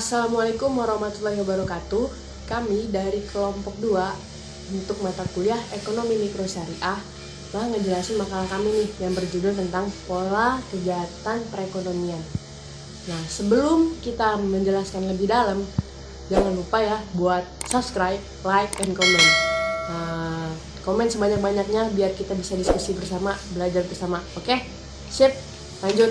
Assalamualaikum warahmatullahi wabarakatuh. Kami dari kelompok 2 untuk mata kuliah Ekonomi Mikro Syariah telah ngejelasin makalah kami nih yang berjudul tentang pola kegiatan perekonomian. Nah, sebelum kita menjelaskan lebih dalam, jangan lupa ya buat subscribe, like, and comment. Komen sebanyak-banyaknya biar kita bisa diskusi bersama, belajar bersama. Oke? Sip, lanjut.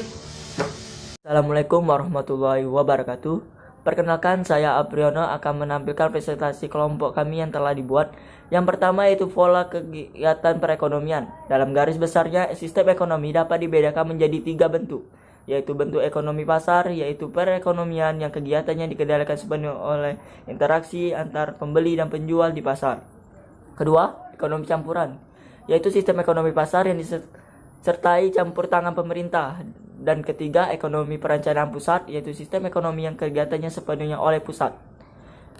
Assalamualaikum warahmatullahi wabarakatuh. Perkenalkan, saya Apriyono akan menampilkan presentasi kelompok kami yang telah dibuat. Yang pertama yaitu pola kegiatan perekonomian. Dalam garis besarnya, sistem ekonomi dapat dibedakan menjadi 3 bentuk, yaitu bentuk ekonomi pasar, yaitu perekonomian yang kegiatannya dikendalikan sepenuhnya oleh interaksi antar pembeli dan penjual di pasar. Kedua, ekonomi campuran, yaitu sistem ekonomi pasar yang disertai campur tangan pemerintah. Dan ketiga, ekonomi perencanaan pusat, yaitu sistem ekonomi yang kegiatannya sepenuhnya oleh pusat.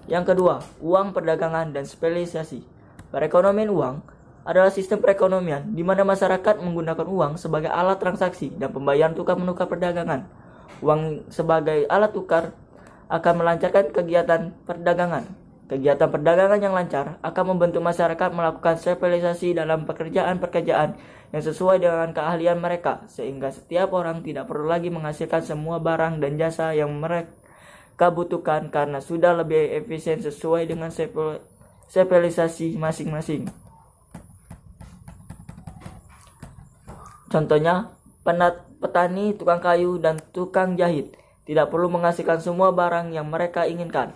Yang kedua, uang, perdagangan, dan spesialisasi. Perekonomian uang adalah sistem perekonomian di mana masyarakat menggunakan uang sebagai alat transaksi dan pembayaran tukar menukar perdagangan. Uang sebagai alat tukar akan melancarkan kegiatan perdagangan. Kegiatan perdagangan yang lancar akan membentuk masyarakat melakukan spesialisasi dalam pekerjaan-pekerjaan yang sesuai dengan keahlian mereka, sehingga setiap orang tidak perlu lagi menghasilkan semua barang dan jasa yang mereka butuhkan karena sudah lebih efisien sesuai dengan spesialisasi masing-masing. Contohnya, petani, tukang kayu, dan tukang jahit tidak perlu menghasilkan semua barang yang mereka inginkan,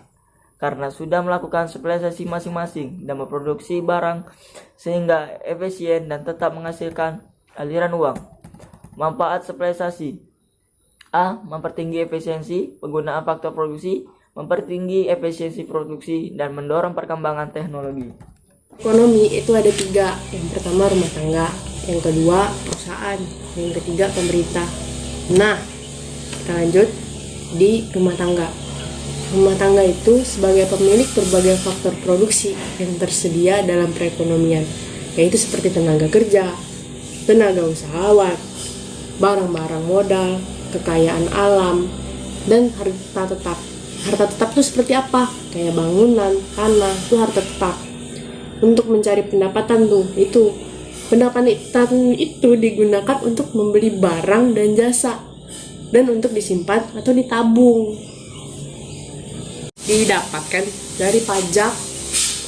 karena sudah melakukan spesialisasi masing-masing dan memproduksi barang sehingga efisien dan tetap menghasilkan aliran uang. Manfaat spesialisasi: A. Mempertinggi efisiensi penggunaan faktor produksi, mempertinggi efisiensi produksi, dan mendorong perkembangan teknologi. Ekonomi itu ada 3. Yang pertama rumah tangga, yang kedua perusahaan, yang ketiga pemerintah. Nah, kita lanjut di rumah tangga. Rumah tangga itu sebagai pemilik berbagai faktor produksi yang tersedia dalam perekonomian, yaitu seperti tenaga kerja, tenaga usahawan, barang-barang modal, kekayaan alam, dan harta tetap. Harta tetap itu seperti apa? Kayak bangunan, tanah, itu harta tetap. Untuk mencari pendapatan itu pendapatan itu digunakan untuk membeli barang dan jasa, dan untuk disimpan atau ditabung. Didapatkan dari pajak,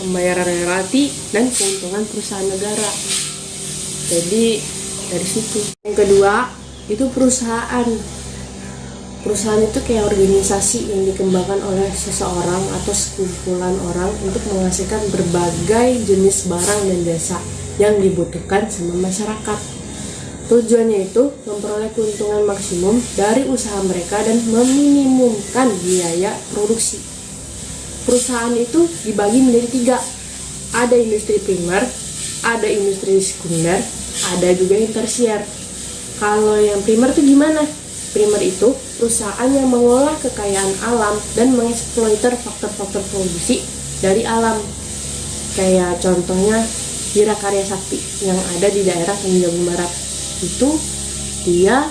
pembayaran royalti, dan keuntungan perusahaan negara. Jadi dari situ. Yang kedua itu perusahaan. Perusahaan itu kayak organisasi yang dikembangkan oleh seseorang atau sekumpulan orang untuk menghasilkan berbagai jenis barang dan jasa yang dibutuhkan sama masyarakat. Tujuannya itu memperoleh keuntungan maksimum dari usaha mereka dan meminimumkan biaya produksi. Perusahaan itu dibagi menjadi 3. Ada industri primer, ada industri sekunder, ada juga yang tersier. Kalau yang primer itu gimana? Primer itu perusahaan yang mengolah kekayaan alam dan mengeksploiter faktor-faktor produksi dari alam. Kayak contohnya Wirakarya Sakti yang ada di daerah Tanjung Barat. Itu dia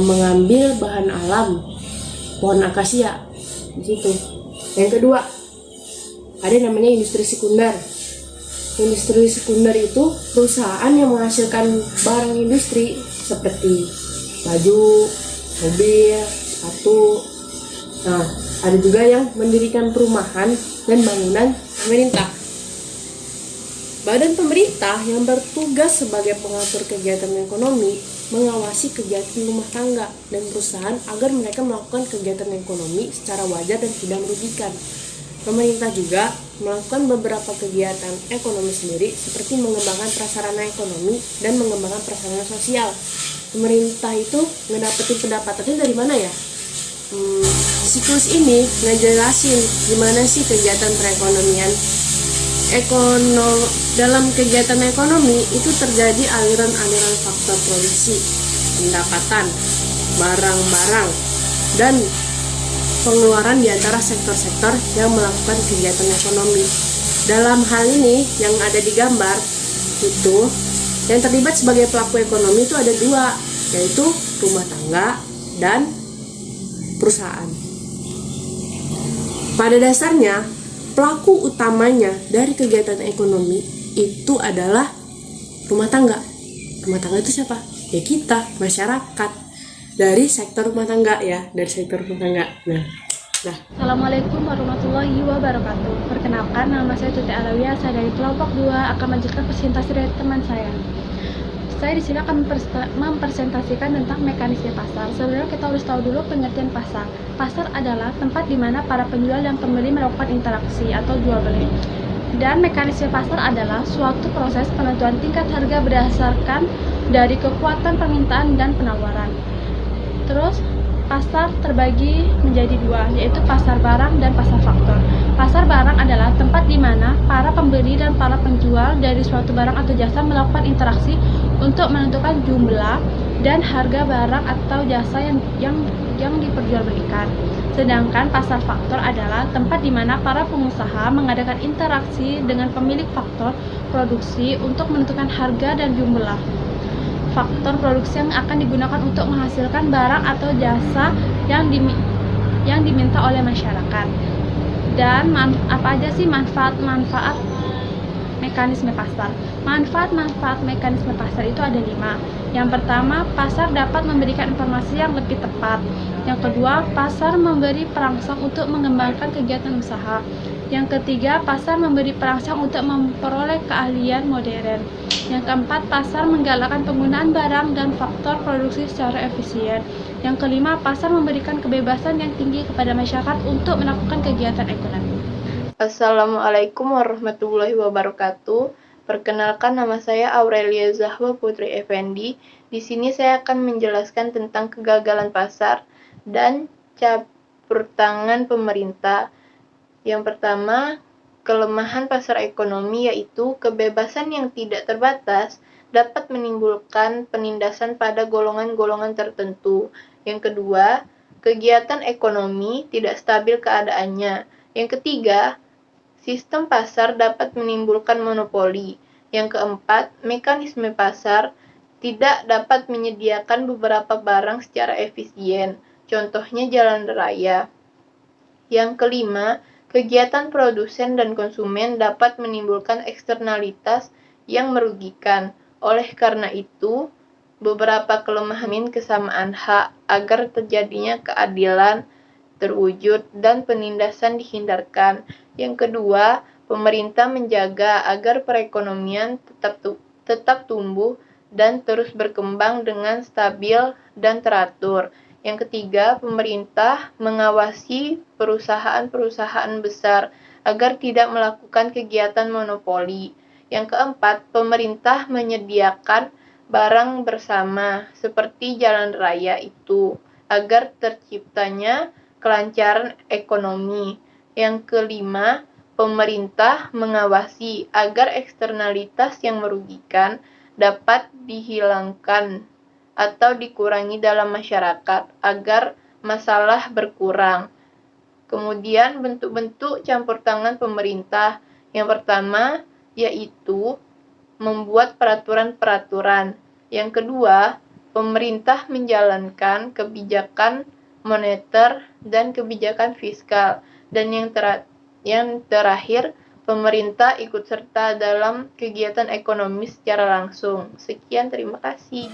mengambil bahan alam, pohon akasia di situ. Yang kedua, ada namanya industri sekunder. Industri sekunder itu perusahaan yang menghasilkan barang industri seperti baju, mobil, sepatu. Nah, ada juga yang mendirikan perumahan dan bangunan pemerintah. Badan pemerintah yang bertugas sebagai pengatur kegiatan ekonomi mengawasi kegiatan rumah tangga dan perusahaan agar mereka melakukan kegiatan ekonomi secara wajar dan tidak merugikan. Pemerintah juga melakukan beberapa kegiatan ekonomi sendiri seperti mengembangkan prasarana ekonomi dan mengembangkan prasarana sosial. Pemerintah itu ngedapetin pendapatannya dari mana ya? Siklus ini ngejelasin gimana sih kegiatan perekonomian. Dalam kegiatan ekonomi itu terjadi aliran-aliran faktor produksi, pendapatan, barang-barang, dan pengeluaran di antara sektor-sektor yang melakukan kegiatan ekonomi. Dalam hal ini yang ada di gambar itu, yang terlibat sebagai pelaku ekonomi itu ada 2, yaitu rumah tangga dan perusahaan. Pada dasarnya, pelaku utamanya dari kegiatan ekonomi itu adalah rumah tangga. Rumah tangga itu siapa? Ya kita, masyarakat. Dari sektor rumah tangga ya, dari sektor rumah tangga. Nah. Assalamualaikum warahmatullahi wabarakatuh. Perkenalkan, nama saya Tuti Alawiyah. Saya dari kelompok 2 akan melanjutkan presentasi dari teman saya. Saya di sini akan mempresentasikan tentang mekanisme pasar. Sebenarnya kita harus tahu dulu pengertian pasar. Pasar adalah tempat di mana para penjual dan pembeli melakukan interaksi atau jual beli. Dan mekanisme pasar adalah suatu proses penentuan tingkat harga berdasarkan dari kekuatan permintaan dan penawaran. Terus, pasar terbagi menjadi dua, yaitu pasar barang dan pasar faktor. Pasar barang adalah tempat di mana para pembeli dan para penjual dari suatu barang atau jasa melakukan interaksi untuk menentukan jumlah dan harga barang atau jasa yang diperjualbelikan. Sedangkan pasar faktor adalah tempat di mana para pengusaha mengadakan interaksi dengan pemilik faktor produksi untuk menentukan harga dan jumlah faktor produksi yang akan digunakan untuk menghasilkan barang atau jasa yang diminta oleh masyarakat. Dan apa aja sih manfaat mekanisme pasar? Manfaat mekanisme pasar itu ada 5. Yang pertama, pasar dapat memberikan informasi yang lebih tepat. Yang kedua, pasar memberi perangsang untuk mengembangkan kegiatan usaha. Yang ketiga, pasar memberi perangsang untuk memperoleh keahlian modern. Yang keempat, pasar menggalakkan penggunaan barang dan faktor produksi secara efisien. Yang kelima, pasar memberikan kebebasan yang tinggi kepada masyarakat untuk melakukan kegiatan ekonomi. Assalamualaikum warahmatullahi wabarakatuh. Perkenalkan, nama saya Aurelia Zahwa Putri Effendi. Di sini saya akan menjelaskan tentang kegagalan pasar dan campur tangan pemerintah. Yang pertama, kelemahan pasar ekonomi yaitu kebebasan yang tidak terbatas dapat menimbulkan penindasan pada golongan-golongan tertentu. Yang kedua, kegiatan ekonomi tidak stabil keadaannya. Yang ketiga, sistem pasar dapat menimbulkan monopoli. Yang keempat, mekanisme pasar tidak dapat menyediakan beberapa barang secara efisien. Contohnya jalan raya. Yang kelima, kegiatan produsen dan konsumen dapat menimbulkan eksternalitas yang merugikan. Oleh karena itu, beberapa kelemahan kesamaan hak agar terjadinya keadilan terwujud dan penindasan dihindarkan. Yang kedua, pemerintah menjaga agar perekonomian tetap tumbuh dan terus berkembang dengan stabil dan teratur. Yang ketiga, pemerintah mengawasi perusahaan-perusahaan besar agar tidak melakukan kegiatan monopoli. Yang keempat, pemerintah menyediakan barang bersama seperti jalan raya itu agar terciptanya kelancaran ekonomi. Yang kelima, pemerintah mengawasi agar eksternalitas yang merugikan dapat dihilangkan atau dikurangi dalam masyarakat agar masalah berkurang. Kemudian bentuk-bentuk campur tangan pemerintah. Yang pertama yaitu membuat peraturan-peraturan. Yang kedua, pemerintah menjalankan kebijakan moneter dan kebijakan fiskal. Dan yang terakhir, pemerintah ikut serta dalam kegiatan ekonomi secara langsung. Sekian, terima kasih.